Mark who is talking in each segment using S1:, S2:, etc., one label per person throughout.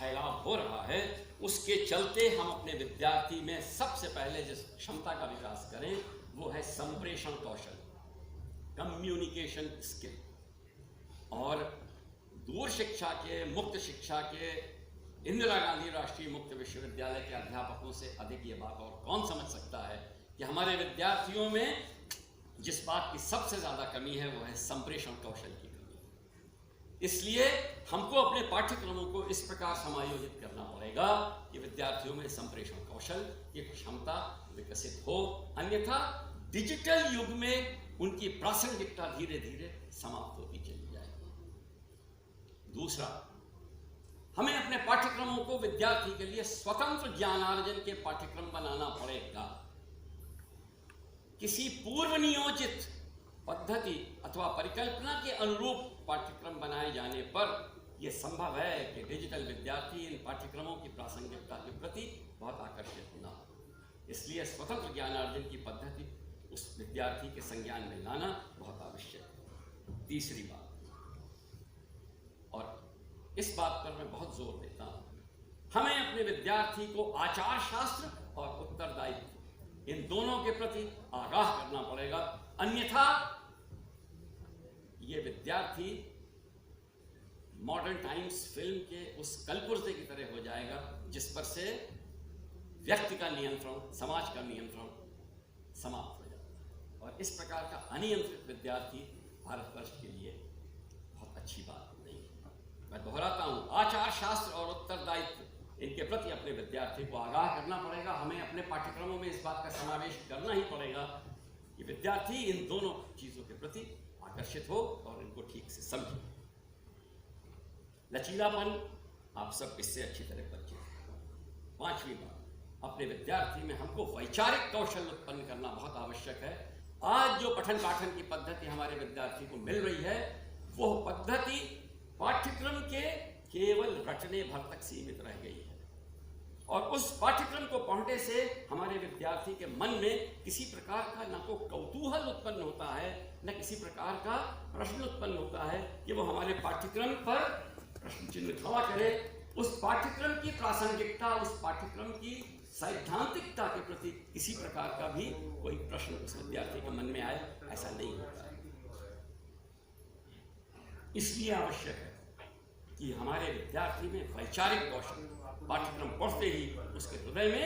S1: फैलाव हो रहा है, उसके चलते हम अपने विद्यार्थी में सबसे पहले जिस क्षमता का विकास करें वो है संप्रेषण कौशल, कम्युनिकेशन स्किल। और दूर शिक्षा के, मुक्त शिक्षा के, इंदिरा गांधी राष्ट्रीय मुक्त विश्वविद्यालय के अध्यापकों से अधिक ये बात और कौन समझ सकता है कि हमारे विद्यार्थियों में जिस बात की सबसे ज़्यादा कमी है वो है संप्रेषण कौशल की कमी। इसलिए हमको अपने पाठ्यक्रमों को इस प्रकार समायोजित करना पड़ेगा कि विद्यार्थियों में संप्रेषण कौशल की क्षमता विकसित हो, अन्यथा डिजिटल युग में उनकी प्रासंगिकता धीरे धीरे समाप्त होती चली जाएगी। दूसरा, हमें अपने पाठ्यक्रमों को विद्यार्थी के लिए स्वतंत्र ज्ञानार्जन के पाठ्यक्रम बनाना पड़ेगा। किसी पूर्व नियोजित पद्धति अथवा परिकल्पना के अनुरूप पाठ्यक्रम बनाए जाने पर यह संभव है कि डिजिटल विद्यार्थी इन पाठ्यक्रमों की प्रासंगिकता के प्रति बहुत आकर्षित न हो। इसलिए स्वतंत्र ज्ञानार्जन की पद्धति उस विद्यार्थी के संज्ञान में लाना बहुत आवश्यक है। तीसरी बात, और इस बात पर मैं बहुत जोर देता हूँ, हमें अपने विद्यार्थी को आचार शास्त्र और उत्तरदायित्व इन दोनों के प्रति आगाह करना पड़ेगा, अन्यथा ये विद्यार्थी मॉडर्न टाइम्स फिल्म के उस कलपुर्जे की तरह हो जाएगा जिस पर से व्यक्ति का नियंत्रण, समाज का नियंत्रण समाप्त हो जाता है। और इस प्रकार का अनियंत्रित विद्यार्थी भारतवर्ष के लिए बहुत अच्छी बात नहीं है। मैं दोहराता हूँ, आचार शास्त्र और उत्तरदायित्व इनके प्रति अपने विद्यार्थी को आगाह करना पड़ेगा। हमें अपने पाठ्यक्रमों में इस बात का समावेश करना ही पड़ेगा कि विद्यार्थी इन दोनों चीज़ों के प्रति आकर्षित हो और इनको ठीक से समझे। लचीलापन, आप सब इससे अच्छी तरह परिचित हैं। पांचवी बात, अपने विद्यार्थी में हमको वैचारिक कौशल उत्पन्न करना बहुत आवश्यक है। आज जो पठन पाठन की पद्धति हमारे विद्यार्थी को मिल रही है वो पद्धति पाठ्यक्रम के केवल रटने भर तक सीमित रह गई है, और उस पाठ्यक्रम को पढ़ने से हमारे विद्यार्थी के मन में किसी प्रकार का न तो कौतूहल उत्पन्न होता है, न किसी प्रकार का प्रश्न उत्पन्न होता है कि वो हमारे पाठ्यक्रम पर प्रश्न चिन्ह खड़ा करे। उस पाठ्यक्रम की प्रासंगिकता, उस पाठ्यक्रम की सैद्धांतिकता के प्रति किसी प्रकार का भी कोई प्रश्न उस विद्यार्थी के मन में आए, ऐसा नहीं होता है। इसलिए आवश्यक है कि हमारे विद्यार्थी में वैचारिक कौशल, पाठ्यक्रम पढ़ते ही उसके हृदय में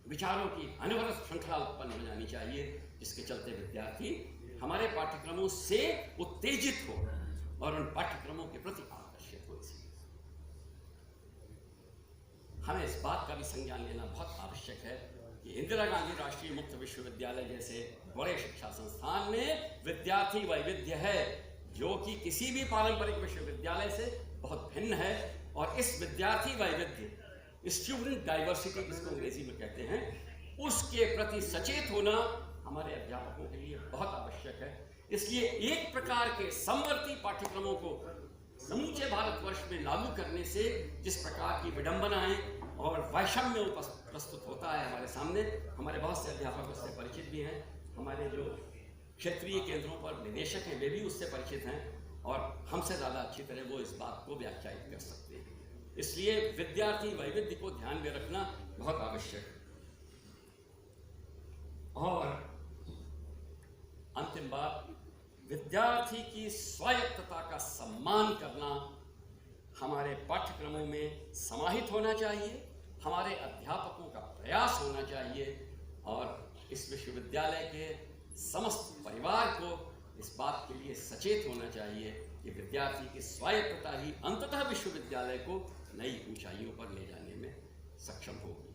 S1: विचारों की अनवरत श्रृंखला उत्पन्न हो जानी चाहिए, जिसके चलते विद्यार्थी हमारे पाठ्यक्रमों से उत्तेजित हो और उन पाठ्यक्रमों के प्रति आकर्षित हो। हमें इस बात का भी संज्ञान लेना बहुत आवश्यक है कि इंदिरा गांधी राष्ट्रीय मुक्त विश्वविद्यालय जैसे बड़े शिक्षा संस्थान में विद्यार्थी वैविध्य है जो कि किसी भी पारंपरिक विश्वविद्यालय से बहुत भिन्न है। और इस विद्यार्थी वैविध्य, स्टूडेंट डाइवर्सिटी जिसको अंग्रेजी में कहते हैं, उसके प्रति सचेत होना हमारे अध्यापकों के लिए बहुत आवश्यक है। इसलिए एक प्रकार के समवर्ती पाठ्यक्रमों को समूचे भारतवर्ष में लागू करने से जिस प्रकार की विडंबनाएं और वैषम्य प्रस्तुत होता है हमारे सामने, हमारे बहुत से अध्यापक उससे परिचित भी हैं। हमारे जो क्षेत्रीय केंद्रों पर निदेशक हैं वे भी उससे परिचित हैं और हमसे ज़्यादा अच्छी तरह वो इस बात को व्याख्यायित कर सकते हैं। इसलिए विद्यार्थी वैविध्य को ध्यान में रखना बहुत आवश्यक है। और अंतिम बात, विद्यार्थी की स्वायत्तता का सम्मान करना हमारे पाठ्यक्रमों में समाहित होना चाहिए, हमारे अध्यापकों का प्रयास होना चाहिए और इस विश्वविद्यालय के समस्त परिवार को इस बात के लिए सचेत होना चाहिए कि विद्यार्थी की स्वायत्तता ही अंततः विश्वविद्यालय को नई ऊंचाइयों पर ले जाने में सक्षम होगी।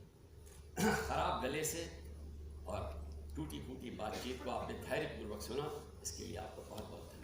S1: खराब गले से और टूटी फूटी बातचीत को आपने धैर्यपूर्वक सुना, इसके लिए आपको बहुत बहुत धन्यवाद।